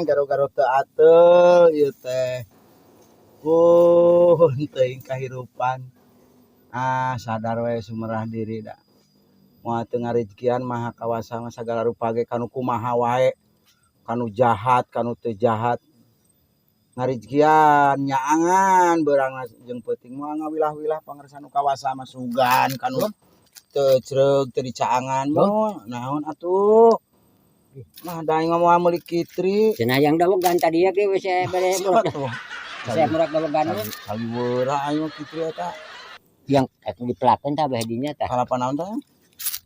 Garo-garo teu ateul ieu teh. Teuing kahirupan. Sadar we sumerah diri da. Moal teu ngarejekian maha kawasa mah sagala rupa ge kanu kumaha wae. Kanu jahat, kanu teu jahat. Ngarejekian nyaangan beurang jeung peuting moal ngawilah-wilah pangarsan nu kawasa mah sugan kanu teu ceureug teu dicaangan moal naon atuh. Mah da aing moal meuli kitri. Cenah yang dawegan tadi ya ge we bere murag. Saya murag dawegan mah. Kaliweura aing mah kitri eta. Yang dipelakeun tah bae dinya tah. Harapan naon teh?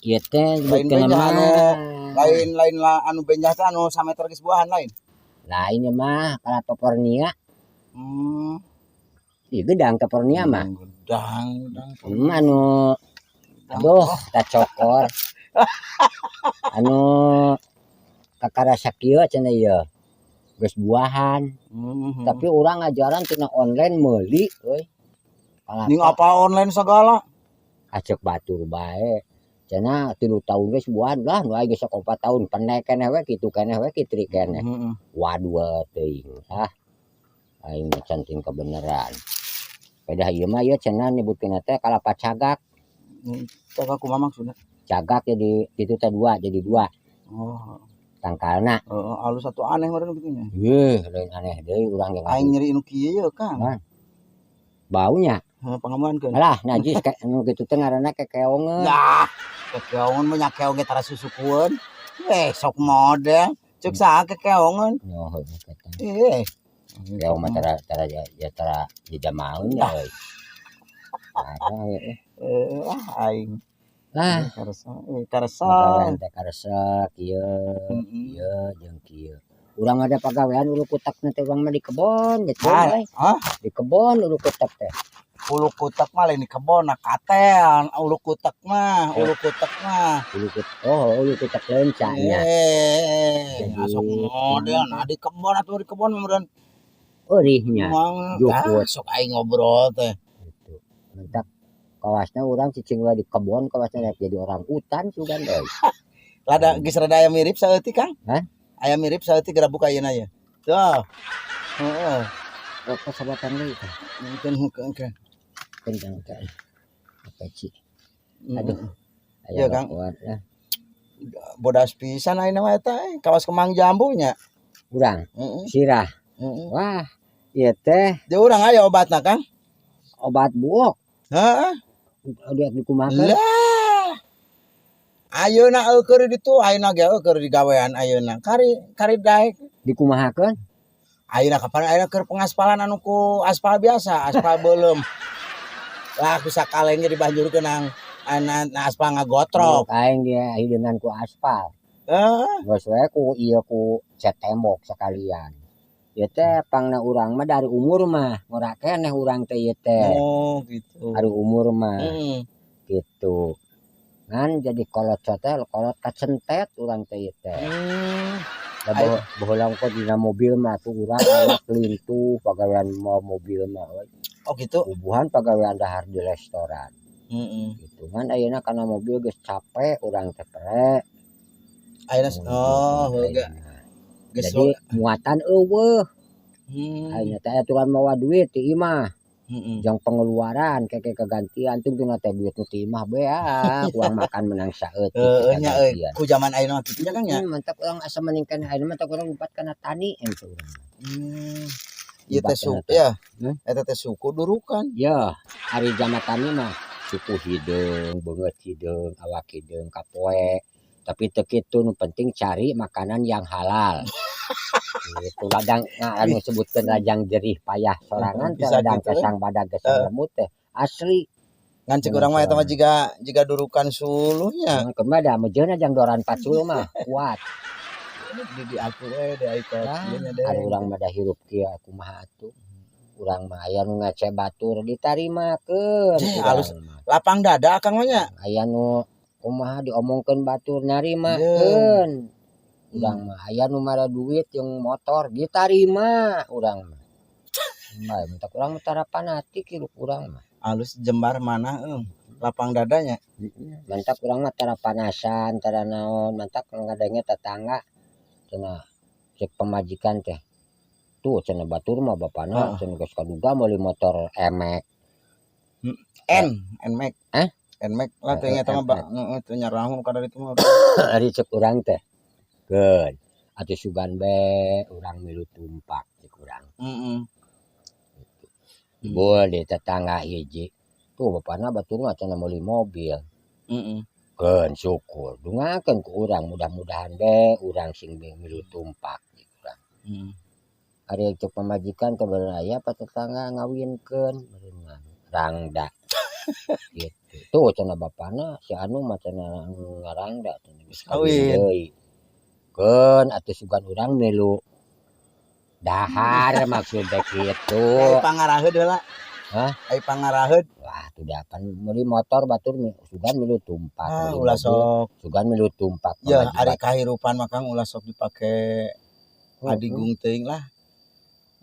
Ieu teh Lain benjah lain anu benjah teh anu sameter geus buahan lain. Lain mah Kalatopornia. Ieu gedang Topornia mah. Gedang. Anu aduh tak cokor. Anu kakarasa kieu cenah ieu. Geus buahan. Tapi urang ngajaran tina online meuli euy. Ning apa online segala? Acek batur bae. Cenah 3 tahun geus buahan lah nu aya geus 4 tahun pendek keneh we kitu keneh we kitri keneh. Waduh teuing aing can teu kebeneran. Pedah ieu mah ieu cenah nyebutkeun teh kalapa cagak. Cagak kumaha maksudna? Cagak jadi kitu teh 2 jadi 2. Oh. Tangkalna. Alus atuh aneh meureun kitu nya. Lain aneh deui urang yang aing nyeri nu kieu ye Kang. Baunya. Pangamuankeun. Alah najis kayak anu kitu teh ngaranna kekeongeun. Nah, kekeongeun mah nya keong ge tara susukueun. Sok model. Ceuk saha kekeongeun? Nyoh eta. Keong mah tara jamaun ya euy. Aing. Karesa. Pagawean teh karesa kieu jeung kieu. Urang ada pagawean ulu kutak teh urang mah di kebon gitu euy. Di kebon ulu kutak teh. Ulu kutek mah lain di kebon katel, ulu kutek mah. Ulu kutek lencanya. Masuk model nah di kebon atuh di kebon meureun eurihnya. Jukut sok aing ngobrol teh. Gitu. Mentak kawasna urang cicing we di kebon kawasna jadi orang hutan sugan euy. Lada geus rada aya mirip saeutik Kang? Aya mirip saeutik gerabuk ayeuna ye. Tuh. Heeh. Rok sabatan deui teh. Mungkin Kencang kan. Apa sih? Aduh. Iya Kang. Kuat ya. Bodas pisan ayeuna mah eta kawas kemang jambu nya. Urang. Sirah. Wah, ieu teh. Di urang aya obatna Kang. Obat buok. Heeh. Udah dikumahakeun. Lah. Ayeuna keur ditu, ayeuna ge keur digawean ayeuna. Kari daek Dikumahakeun. Ayeuna kapan ayeuna keur pengaspalan anu ku aspal biasa, aspal beuleum. Lah ku sakaleng ge dibanjurkeun nang aspal ngagotrok. Aing dia hideungan ku aspal. Geus we ku ieu ku cat tembok sekalian. Ieu teh pangna urang mah dari umur mah, ngora keneh urang teh ieu teh. Oh, gitu. Dari umur mah. Gitu. Ngan jadi kolot teh kolot kacentet urang teh ieu teh. Baheula engko dina mobil mah tuh urang aya pelintuh pagawean mobil mah. Oh gitu. Ubuhan pagawean dahar di restoran. Gitu kan ayeuna kana mobil geus capek urang teh pre. Ayeuna jadi muatan eueuh. Ayeuna teh aturan mawa duit ti imah. Jang pengeluaran keke kegantian tungtungna teh duit nu ti imah bea uang makan menang saeutik. Nya euy ku zaman ayeuna kitu nya Kang nya. Mantap urang asa meningkan ayeuna mah teh urang lumpat kana tani engke urang. Ieu teh suku ya. Eta teh suku durukan. Ya, ari jamatani mah suku hideung, beungeut hideung, awak hideung, kapoe. Tapi teu kitu nu penting cari makanan yang halal. Itu ladang anu sebutkeun rajang jerih payah sorangan teh ladang kesang badag gesang lemut teh asli. Ngan cik urang mah eta mah jiga durukan sulunya. Kemana mejeuna jang doran pacul mah kuat. Di aku di ikot nya deh. Ari urang mah da hirup kieu kumaha atuh. Urang mah aya nu ngece batur ditarimakeun. Halus lapang dada Kang mah nya. Aya nu kumaha diomongkeun batur narimakeun. Urang mah aya nu mara duit jeung motor ditarima urang mah. Mentak urang tarapan hati kirup urang mah. Halus jembar mana lapang dadanya. Mentak urang mah tara panasan, tara naon, mentak ngadenge tetangga cenah cek pamajikan teh. Tuh cenah batur mah bapana Ah. cenah geus kaduga meuli motor emek. Nmax. Eh? Nmax lah teh nya teh mah heeh teh nyarahun kada itu mah. Ari cek urang teh. Keun. Atuh sugan be urang milu tumpak cek urang. Heeh. Bol di tetangga hiji. Tuh bapana batur mah cenah meuli mobil. Heeh. Keun syukur. Dungakeun ku urang mudah-mudahan be urang sing milu tumpak cek urang. Heeh. Ari cek pamajikan teh beureun aya pa tetangga ngawinkeun beureun rangda. Gitu. Tuh cenah bapana si anu mah cenah ngarangda cenah geus kawin deui. Keun atuh sugan urang milu dahar maksud teh kitu. Ai pangaraheud heula. Hah? Ai pangaraheud. Wah tuh dapan meuli motor batur sugan milu tumpak. Ah, meuli ulah mobil, sok. sugan milu tumpak. Ya ari kahirupan mah Kang ulah sok dipake Oh, adigung teuing lah.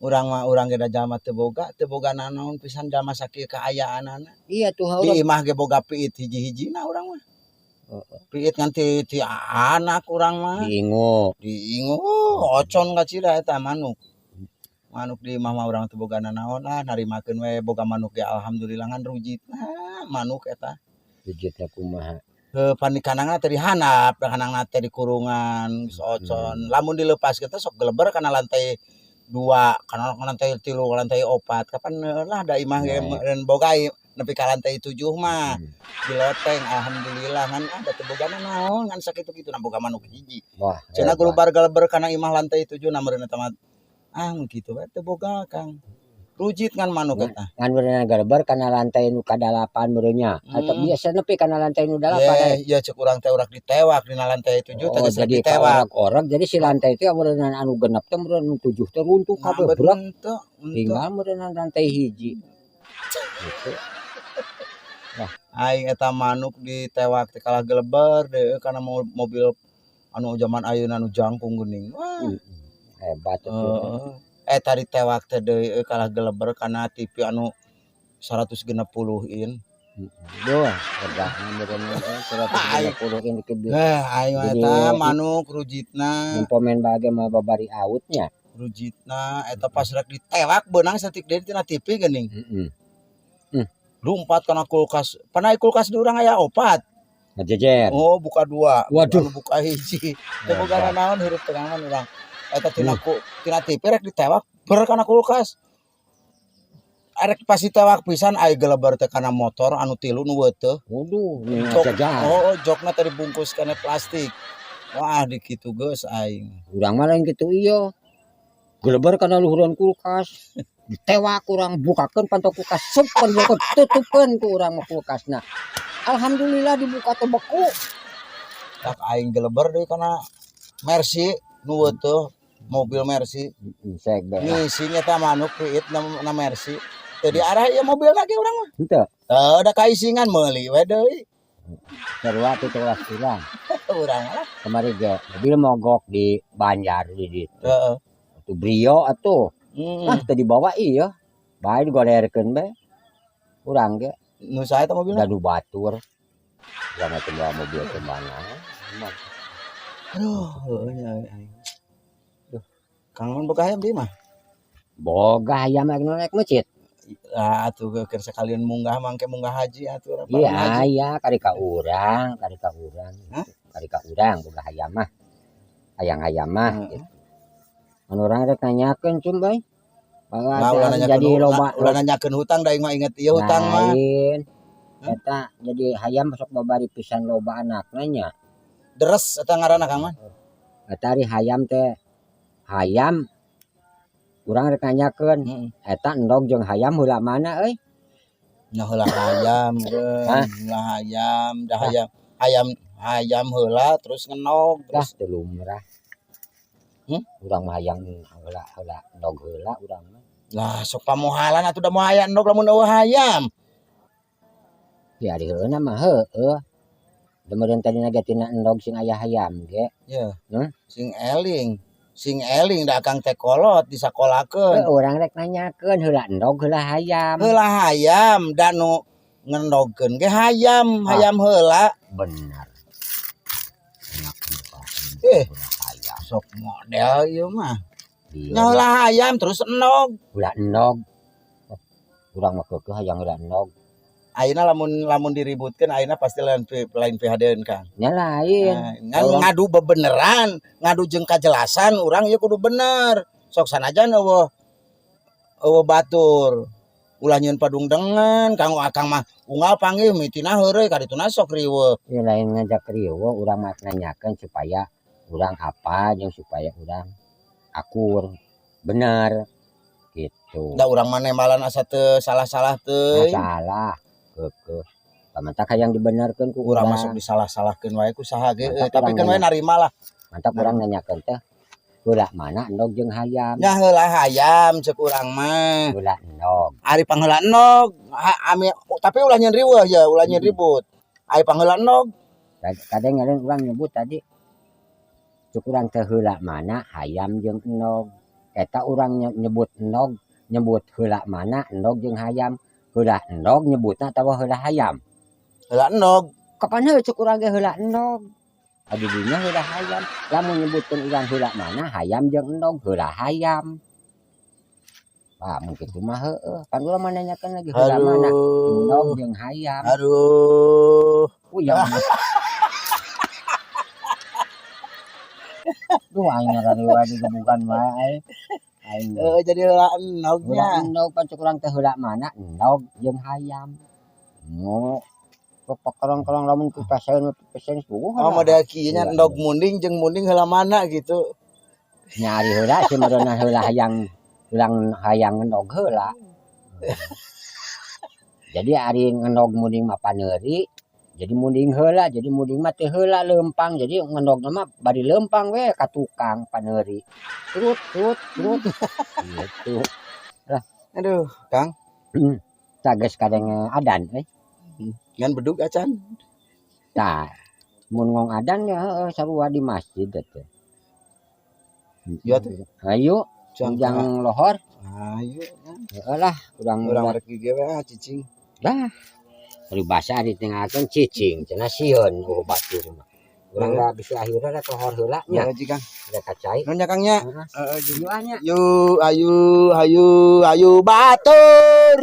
Urang mah urang ge da jalma teu boga nanaon pisan jalma sakieu kaayaanana. Iya tuh Di urang. imah ge boga piit hiji-hijina urang mah. Heeh. Piit ngan ti anak urang mah. Diingu. Diingu ocon kacida eta manuk. Manuk di imah mah urang teu boga nanaon lah narimakeun we boga manuk ge alhamdulillah ngan rujitna manuk eta. Rujitna kumaha? Panikanangna teh dihandap, hanangna teh di kurungan geus ocon. Lamun dileupaskeun teh sok geleber kana lantai 2, kana lantai 3, lantai 4. Kapan lah da imah ge meureun boga nepi ka lantai 7 mah. Diloteng alhamdulillah ngan da teu boga nanaon ngan sakitu-kitu boga manuk hiji. Wah. Cenah gulubar-galeber kana imah lantai 7 na meureun eta mah. Kitu we teu boga Kang. Rujit ngan manuk eta. Ngan beunang galeber kana lantai nu ka-8 meureun nya. Atuh biasa nepi kana lantai nu 8. Iya cek urang teh urak ditewak dina lantai 7 teh geus Jadi ditewak. orag jadi si lantai teh meureun anu genep teh meureun 7 teh runtuh kabeh brek. Tinggal meureun lantai hiji. Gitu. Aing eta manuk ditewak teh kalah geleber deui kana mobil anu zaman ayeuna anu jangkung geuning. Wah. Hebat atuh. Eta ditewak teh deui kalah geleber kana TV anu 160 in. Duh, regahna meureun 150 in dikit. Aing eta manuk rujitna. Mun pomen bage mah babari autnya. Rujitna eta pas rek ditewak beunang satik deui tina TV geuning. Lumpat kana kulkas. Panai kulkas di urang aya 4. Ngajejer. Oh, buka 2. Waduh. Anu buka hiji. Teu boga nanaon hirup tegangan urang. Eta tina TV rek ditewak ber kana kulkas. Arek pas ditewak pisan aya geleber teh kana motor anu 3 nu weuteuh. Waduh, ngajejer. Oh, jokna teh dibungkus kana plastik. Wah, di kitu geus aing. Urang mah lain kitu ieu. Geleber kana luhureun kulkas. Ditewak urang bukakeun pantok kulkas seupeun tutupkeun ku urang mah kulkasna. Alhamdulillah dibuka teh beku. Tak aing geleber deui kana Mercy nu weuteuh, mobil Mercy. Sek be. Ngisinya teh manuk piit na Mercy. Teu diarah ieu mobil lagi urang mah. Henteu. Teu da kaisingan meuli we deui. Sarua teh tewas urang. Urang lah. Kamari ge mobil mogok di Banjar di ditu. Heeh. Atuh Brio atuh. Teu dibawa ieu. Bae digolerkeun be. Urang ge Nu saha eta mobilna? gaduh batur. Urang teh bawa mobil ke mana. Aduh, heueuh nya aing. Duh, Kang mun boga hayam di mah? Boga hayam nek masjid. Atuh keur sakalian munggah mangke munggah haji atuh. Iya, iya kari ka urang. Hah? Kari ka urang boga hayam mah. Hayang-hayam mah gitu. Anu urang rek nanyakeun cum bae. Jadi loba ulah nanyakeun hutang da aing mah inget ieu hutang mah. Lain. Eta jadi hayam sok babari pisan loba anakna nya. Deres eta ngaranna Kang mah. Eta ari hayam teh hayam urang rek nanyakeun eta endog jeung hayam heula mana euy? Nya heula hayam Hah? heula hayam, da hayam heula terus ngenog Dah terus teu lumrah. Urang mah hayang heula endog heula urang mah. lah sok pamohalan atuh da moal aya endog lamun eueuh hayam. Ya di heuna mah heueuh. Demereun tadi ge tina endog sing aya hayam ge. Ya. Hah? Sing eling da Kang teh kolot disakolakeun. Urang rek nanyakeun heula endog heula hayam. Heula hayam da nu ngendogkeun ge hayam heula. Bener. Eh, sok model ieu mah. Iya. Nyalah ayam terus enog. Ulah enog. Urang mah keukeuh hayang ulah enog. Ayeuna lamun diributkeun ayeuna pasti lain pihadeun Kang. Nya lain. Ngadu bebeneran, ngadu jeung kajelasan urang ieu kudu bener. Sok sanajan eueuh batur. Ulah nyieun padung dengan Kang Akang mah unggal panggih mitina heureuy kadituna sok riweuh. Ieu lain ngajak riweuh urang mah nanyakeun supaya urang apa jeung supaya urang akur bener gitu. Da urang mah nembalan asa teu salah-salah teuing. Masalah keukeuh. Pamantak hayang dibenerkeun ku Urang urang. masuk disalah-salahkeun wae ku saha ge, Mantap tapi urang kan we narima lah. Mantap urang nanyakeun teh heula mana endog jeung hayam. Nya heula hayam ceuk urang mah. Heula endog. Ari pangeula enog, tapi ulah nyeun riweuh ya, ulah nyeun ribut. Ari pangeula enog, Kadang ngeureun urang nyebut tadi cuk urang teh heula mana hayam jeung endog. Eta urang nyebut endog, nyebut heula mana endog jeung hayam. Heula endog nyebutna atawa heula hayam. heula enog. Kapan heuh cuk urang ge heula endog. Abi dinya heula hayam. Lamun nyebutkeun urang heula mana hayam jeung endog, heula hayam. Mun kitu mah heueuh. Kan urang mah nanyakeun lagi heula mana endog jeung hayam. Aduh. Uyang. Duh aing ngararewa digebukan wae. Aing Jadi heula enognya. heula endog pan cuk urang teh heula mana endog jeung hayam. Mo pekerong-kerong lamun pipaseun suguh. Oh model kieu nya endog munding jeung munding heula mana gitu. Nyari heula sebenarnya heula hayang ulang hayang endog heula. Jadi ari ngendog munding mah paneuri, jadi munding heula, jadi munding mah teu heula leumpang, jadi ngendogna mah bari leumpang we ka tukang paneuri. Turut gitu. Aduh, Kang. Cages kadang adan Ngan bedug acan. Tah, mun ngong adan ya heueuh sarua di masjid teh. Ieu teh. Hayu jangan lohor. Ayo. Heeh lah, Urang rek ge we cicing. Dah. Ari basa ditinggalkeun cicing, cenah sieun batur mah. Urang da bisi akhirna da lohor heula nya. Ya Kang. Da kacai. Nun nya Kang nya. Heeh. Juanya. Ayu batur.